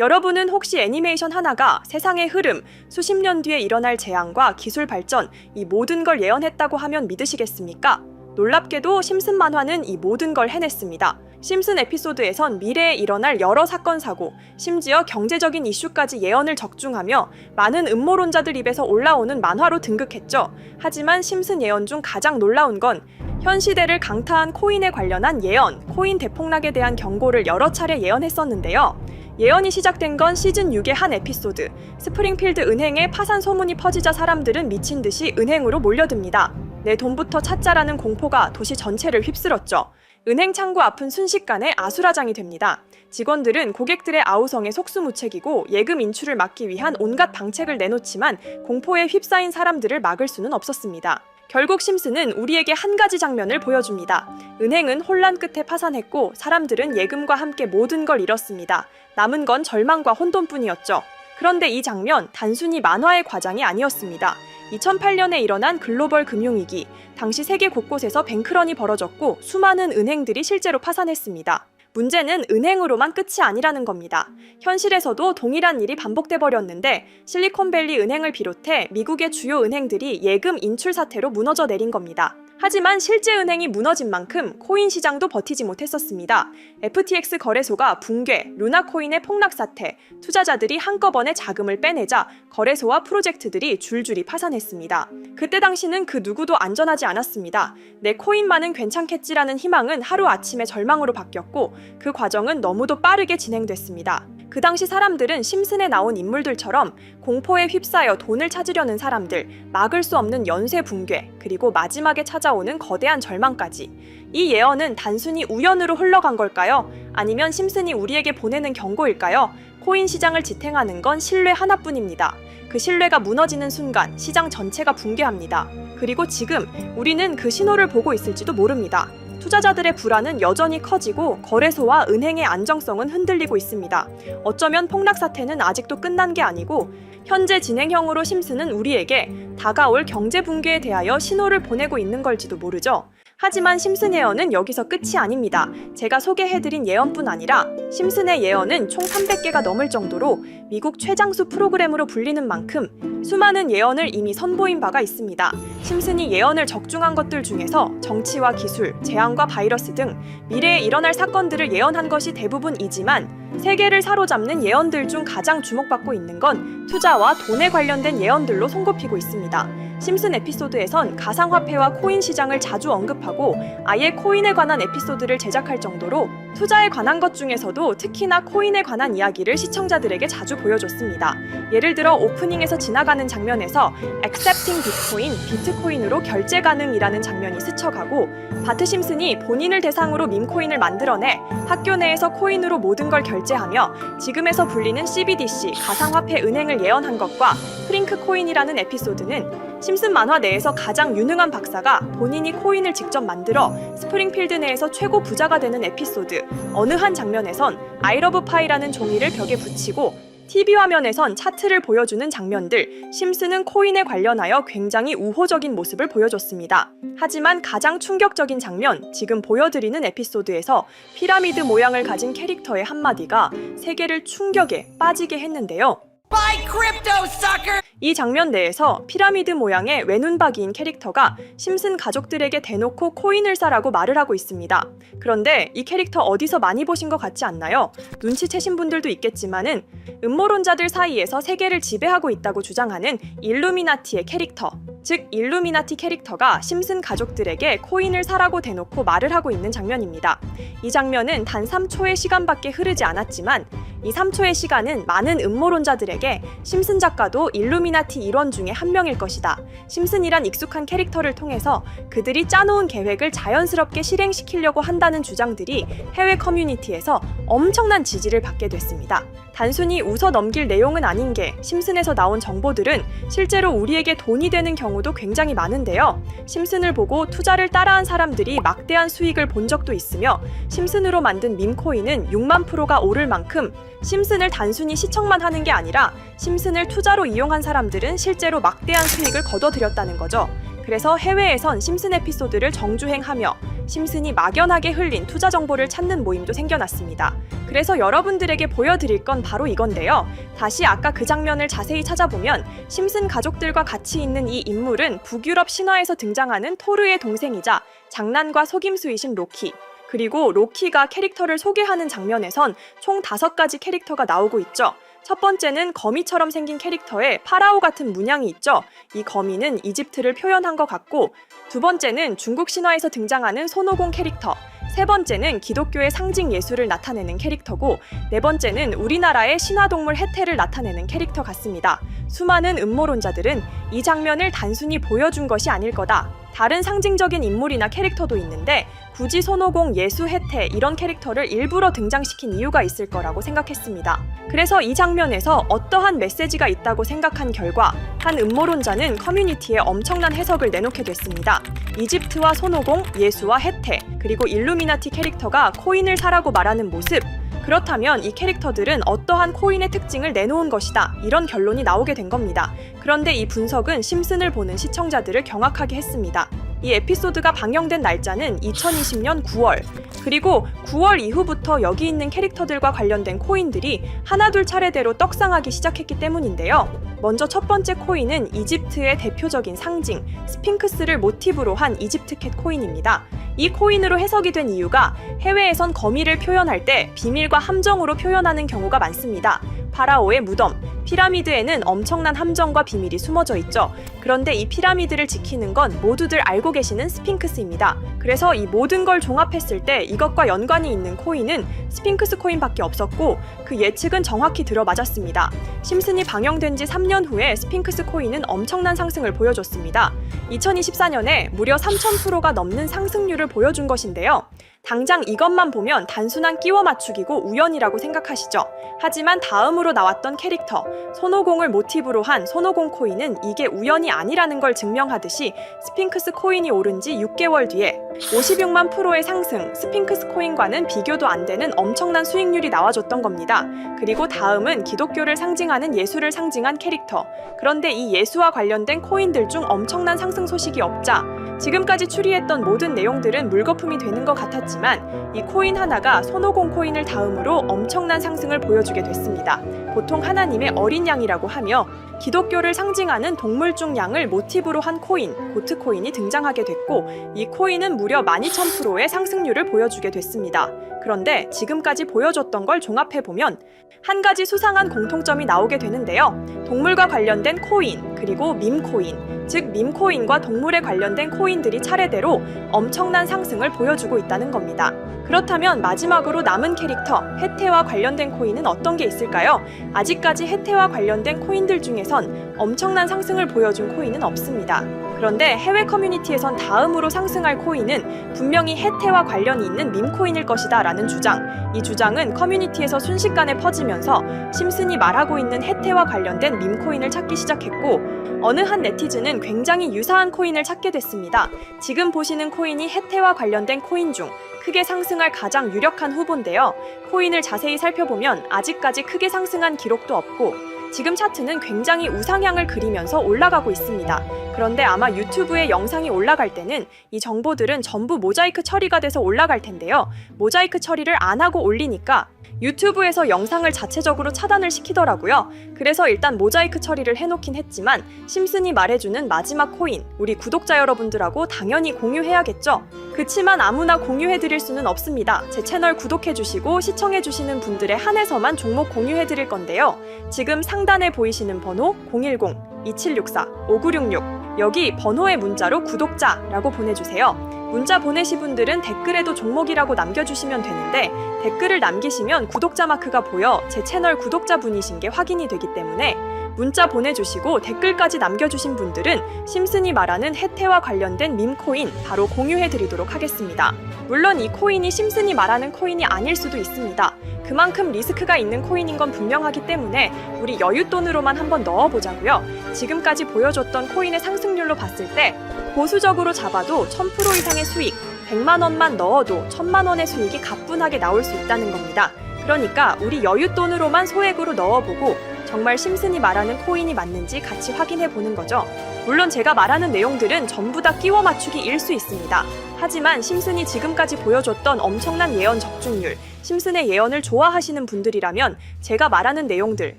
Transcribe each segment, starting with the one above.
여러분은 혹시 애니메이션 하나가 세상의 흐름, 수십 년 뒤에 일어날 재앙과 기술 발전, 이 모든 걸 예언했다고 하면 믿으시겠습니까? 놀랍게도 심슨 만화는 이 모든 걸 해냈습니다. 심슨 에피소드에선 미래에 일어날 여러 사건 사고, 심지어 경제적인 이슈까지 예언을 적중하며 많은 음모론자들 입에서 올라오는 만화로 등극했죠. 하지만 심슨 예언 중 가장 놀라운 건 현 시대를 강타한 코인에 관련한 예언, 코인 대폭락에 대한 경고를 여러 차례 예언했었는데요. 예언이 시작된 건 시즌 6의 한 에피소드, 스프링필드 은행에 파산 소문이 퍼지자 사람들은 미친 듯이 은행으로 몰려듭니다. 내 돈부터 찾자라는 공포가 도시 전체를 휩쓸었죠. 은행 창구 앞은 순식간에 아수라장이 됩니다. 직원들은 고객들의 아우성에 속수무책이고 예금 인출을 막기 위한 온갖 방책을 내놓지만 공포에 휩싸인 사람들을 막을 수는 없었습니다. 결국 심슨은 우리에게 한 가지 장면을 보여줍니다. 은행은 혼란 끝에 파산했고 사람들은 예금과 함께 모든 걸 잃었습니다. 남은 건 절망과 혼돈뿐이었죠. 그런데 이 장면 단순히 만화의 과장이 아니었습니다. 2008년에 일어난 글로벌 금융위기, 당시 세계 곳곳에서 뱅크런이 벌어졌고 수많은 은행들이 실제로 파산했습니다. 문제는 은행으로만 끝이 아니라는 겁니다. 현실에서도 동일한 일이 반복돼 버렸는데 실리콘밸리 은행을 비롯해 미국의 주요 은행들이 예금 인출 사태로 무너져 내린 겁니다. 하지만 실제 은행이 무너진 만큼 코인 시장도 버티지 못했었습니다. FTX 거래소가 붕괴, 루나 코인의 폭락 사태, 투자자들이 한꺼번에 자금을 빼내자 거래소와 프로젝트들이 줄줄이 파산했습니다. 그때 당시는 그 누구도 안전하지 않았습니다. 내 코인만은 괜찮겠지라는 희망은 하루아침에 절망으로 바뀌었고 그 과정은 너무도 빠르게 진행됐습니다. 그 당시 사람들은 심슨에 나온 인물들처럼 공포에 휩싸여 돈을 찾으려는 사람들, 막을 수 없는 연쇄 붕괴, 그리고 마지막에 찾아오는 거대한 절망까지. 이 예언은 단순히 우연으로 흘러간 걸까요? 아니면 심슨이 우리에게 보내는 경고일까요? 코인 시장을 지탱하는 건 신뢰 하나뿐입니다. 그 신뢰가 무너지는 순간 시장 전체가 붕괴합니다. 그리고 지금 우리는 그 신호를 보고 있을지도 모릅니다. 투자자들의 불안은 여전히 커지고 거래소와 은행의 안정성은 흔들리고 있습니다. 어쩌면 폭락 사태는 아직도 끝난 게 아니고 현재 진행형으로 심슨은 우리에게 다가올 경제 붕괴에 대하여 신호를 보내고 있는 걸지도 모르죠. 하지만 심슨 예언은 여기서 끝이 아닙니다. 제가 소개해드린 예언뿐 아니라 심슨의 예언은 총 300개가 넘을 정도로 미국 최장수 프로그램으로 불리는 만큼 수많은 예언을 이미 선보인 바가 있습니다. 심슨이 예언을 적중한 것들 중에서 정치와 기술, 재앙과 바이러스 등 미래에 일어날 사건들을 예언한 것이 대부분이지만 세계를 사로잡는 예언들 중 가장 주목받고 있는 건 투자와 돈에 관련된 예언들로 손꼽히고 있습니다. 심슨 에피소드에선 가상화폐와 코인 시장을 자주 언급하고 아예 코인에 관한 에피소드를 제작할 정도로 투자에 관한 것 중에서도 특히나 코인에 관한 이야기를 시청자들에게 자주 보여줬습니다. 예를 들어 오프닝에서 지나가는 장면에서 Accepting Bitcoin, 비트코인으로 결제 가능이라는 장면이 스쳐가고 바트 심슨이 본인을 대상으로 밈코인을 만들어내 학교 내에서 코인으로 모든 걸 결제하며 지금에서 불리는 CBDC, 가상화폐 은행을 예언한 것과 프링크 코인이라는 에피소드는 심슨 만화 내에서 가장 유능한 박사가 본인이 코인을 직접 만들어 스프링필드 내에서 최고 부자가 되는 에피소드, 어느 한 장면에선 I love pie라는 종이를 벽에 붙이고 TV 화면에선 차트를 보여주는 장면들, 심슨은 코인에 관련하여 굉장히 우호적인 모습을 보여줬습니다. 하지만 가장 충격적인 장면, 지금 보여드리는 에피소드에서 피라미드 모양을 가진 캐릭터의 한마디가 세계를 충격에 빠지게 했는데요. Buy crypto, sucker! 이 장면 내에서 피라미드 모양의 외눈박이인 캐릭터가 심슨 가족들에게 대놓고 코인을 사라고 말을 하고 있습니다. 그런데 이 캐릭터 어디서 많이 보신 것 같지 않나요? 눈치채신 분들도 있겠지만은 음모론자들 사이에서 세계를 지배하고 있다고 주장하는 일루미나티의 캐릭터, 즉 일루미나티 캐릭터가 심슨 가족들에게 코인을 사라고 대놓고 말을 하고 있는 장면입니다. 이 장면은 단 3초의 시간밖에 흐르지 않았지만 이 3초의 시간은 많은 음모론자들에게 심슨 작가도 일루미나티 일원 중에 한 명일 것이다. 심슨이란 익숙한 캐릭터를 통해서 그들이 짜놓은 계획을 자연스럽게 실행시키려고 한다는 주장들이 해외 커뮤니티에서 엄청난 지지를 받게 됐습니다. 단순히 웃어 넘길 내용은 아닌 게 심슨에서 나온 정보들은 실제로 우리에게 돈이 되는 경우도 굉장히 많은데요. 심슨을 보고 투자를 따라한 사람들이 막대한 수익을 본 적도 있으며 심슨으로 만든 밈코인은 6만 프로가 오를 만큼 심슨을 단순히 시청만 하는 게 아니라 심슨을 투자로 이용한 사람들은 실제로 막대한 수익을 거둬들였다는 거죠. 그래서 해외에선 심슨 에피소드를 정주행하며 심슨이 막연하게 흘린 투자 정보를 찾는 모임도 생겨났습니다. 그래서 여러분들에게 보여드릴 건 바로 이건데요. 다시 아까 그 장면을 자세히 찾아보면 심슨 가족들과 같이 있는 이 인물은 북유럽 신화에서 등장하는 토르의 동생이자 장난과 속임수이신 로키. 그리고 로키가 캐릭터를 소개하는 장면에선 총 5가지 캐릭터가 나오고 있죠. 첫 번째는 거미처럼 생긴 캐릭터에 파라오 같은 문양이 있죠. 이 거미는 이집트를 표현한 것 같고, 두 번째는 중국 신화에서 등장하는 손오공 캐릭터, 세 번째는 기독교의 상징 예수를 나타내는 캐릭터고, 네 번째는 우리나라의 신화동물 해태를 나타내는 캐릭터 같습니다. 수많은 음모론자들은 이 장면을 단순히 보여준 것이 아닐 거다. 다른 상징적인 인물이나 캐릭터도 있는데 굳이 손오공, 예수, 해태 이런 캐릭터를 일부러 등장시킨 이유가 있을 거라고 생각했습니다. 그래서 이 장면에서 어떠한 메시지가 있다고 생각한 결과 한 음모론자는 커뮤니티에 엄청난 해석을 내놓게 됐습니다. 이집트와 손오공, 예수와 해태, 그리고 일루미나티 캐릭터가 코인을 사라고 말하는 모습, 그렇다면 이 캐릭터들은 어떠한 코인의 특징을 내놓은 것이다. 이런 결론이 나오게 된 겁니다. 그런데 이 분석은 심슨을 보는 시청자들을 경악하게 했습니다. 이 에피소드가 방영된 날짜는 2020년 9월. 그리고 9월 이후부터 여기 있는 캐릭터들과 관련된 코인들이 하나둘 차례대로 떡상하기 시작했기 때문인데요. 먼저 첫 번째 코인은 이집트의 대표적인 상징, 스핑크스를 모티브로 한 이집트캣 코인입니다. 이 코인으로 해석이 된 이유가 해외에선 거미를 표현할 때 비밀과 함정으로 표현하는 경우가 많습니다. 파라오의 무덤, 피라미드에는 엄청난 함정과 비밀이 숨어져 있죠. 그런데 이 피라미드를 지키는 건 모두들 알고 계시는 스핑크스입니다. 그래서 이 모든 걸 종합했을 때 이것과 연관이 있는 코인은 스핑크스 코인밖에 없었고 그 예측은 정확히 들어맞았습니다. 심슨이 방영된 지 3년 후에 스핑크스 코인은 엄청난 상승을 보여줬습니다. 2024년에 무려 3000%가 넘는 상승률을 보여준 것인데요. 당장 이것만 보면 단순한 끼워 맞추기고 우연이라고 생각하시죠? 하지만 다음으로 나왔던 캐릭터, 손오공을 모티브로 한 손오공 코인은 이게 우연이 아니라는 걸 증명하듯이 스핑크스 코인이 오른 지 6개월 뒤에 56만 %의 상승, 스핑크스 코인과는 비교도 안 되는 엄청난 수익률이 나와줬던 겁니다. 그리고 다음은 기독교를 상징하는 예수를 상징한 캐릭터. 그런데 이 예수와 관련된 코인들 중 엄청난 상승 소식이 없자 지금까지 추리했던 모든 내용들은 물거품이 되는 것 같았지만 이 코인 하나가 손오공 코인을 다음으로 엄청난 상승을 보여주게 됐습니다. 보통 하나님의 어린 양이라고 하며 기독교를 상징하는 동물 중 양을 모티브로 한 코인, 고트 코인이 등장하게 됐고 이 코인은 무려 12,000%의 상승률을 보여주게 됐습니다. 그런데 지금까지 보여줬던 걸 종합해보면 한 가지 수상한 공통점이 나오게 되는데요. 동물과 관련된 코인, 그리고 밈코인, 즉 밈코인과 동물에 관련된 코인들이 차례대로 엄청난 상승을 보여주고 있다는 겁니다. 그렇다면 마지막으로 남은 캐릭터, 해태와 관련된 코인은 어떤 게 있을까요? 아직까지 해태와 관련된 코인들 중에선 엄청난 상승을 보여준 코인은 없습니다. 그런데 해외 커뮤니티에선 다음으로 상승할 코인은 분명히 해태와 관련이 있는 밈코인일 것이다 라는 주장. 이 주장은 커뮤니티에서 순식간에 퍼지면서 심슨이 말하고 있는 해태와 관련된 밈코인을 찾기 시작했고 어느 한 네티즌은 굉장히 유사한 코인을 찾게 됐습니다. 지금 보시는 코인이 해태와 관련된 코인 중 크게 상승할 가장 유력한 후보인데요. 코인을 자세히 살펴보면 아직까지 크게 상승한 기록도 없고 지금 차트는 굉장히 우상향을 그리면서 올라가고 있습니다. 그런데 아마 유튜브에 영상이 올라갈 때는 이 정보들은 전부 모자이크 처리가 돼서 올라갈 텐데요. 모자이크 처리를 안 하고 올리니까 유튜브에서 영상을 자체적으로 차단을 시키더라고요. 그래서 일단 모자이크 처리를 해놓긴 했지만 심슨이 말해주는 마지막 코인, 우리 구독자 여러분들하고 당연히 공유해야겠죠? 그치만 아무나 공유해드릴 수는 없습니다. 제 채널 구독해주시고 시청해주시는 분들에 한해서만 종목 공유해드릴 건데요. 지금 상단에 보이시는 번호 010-2764-5966 여기 번호의 문자로 구독자라고 보내주세요. 문자 보내신 분들은 댓글에도 종목이라고 남겨주시면 되는데 댓글을 남기시면 구독자 마크가 보여 제 채널 구독자분이신 게 확인이 되기 때문에 문자 보내주시고 댓글까지 남겨주신 분들은 심슨이 말하는 해태와 관련된 밈코인 바로 공유해드리도록 하겠습니다. 물론 이 코인이 심슨이 말하는 코인이 아닐 수도 있습니다. 그만큼 리스크가 있는 코인인 건 분명하기 때문에 우리 여윳돈으로만 한번 넣어보자고요. 지금까지 보여줬던 코인의 상승률로 봤을 때 보수적으로 잡아도 1000% 이상의 수익, 100만 원만 넣어도 1000만 원의 수익이 가뿐하게 나올 수 있다는 겁니다. 그러니까 우리 여윳돈으로만 소액으로 넣어보고 정말 심슨이 말하는 코인이 맞는지 같이 확인해 보는 거죠. 물론 제가 말하는 내용들은 전부 다 끼워 맞추기일 수 있습니다. 하지만 심슨이 지금까지 보여줬던 엄청난 예언 적중률, 심슨의 예언을 좋아하시는 분들이라면 제가 말하는 내용들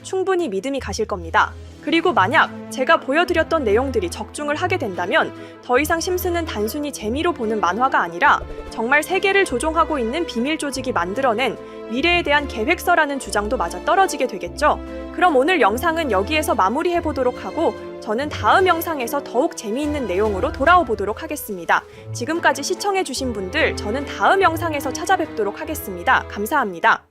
충분히 믿음이 가실 겁니다. 그리고 만약 제가 보여드렸던 내용들이 적중을 하게 된다면 더 이상 심슨은 단순히 재미로 보는 만화가 아니라 정말 세계를 조종하고 있는 비밀 조직이 만들어낸 미래에 대한 계획서라는 주장도 맞아떨어지게 되겠죠. 그럼 오늘 영상은 여기에서 마무리해보도록 하고 저는 다음 영상에서 더욱 재미있는 내용으로 돌아오도록 하겠습니다. 지금까지 시청해주신 분들 저는 다음 영상에서 찾아뵙도록 하겠습니다. 감사합니다.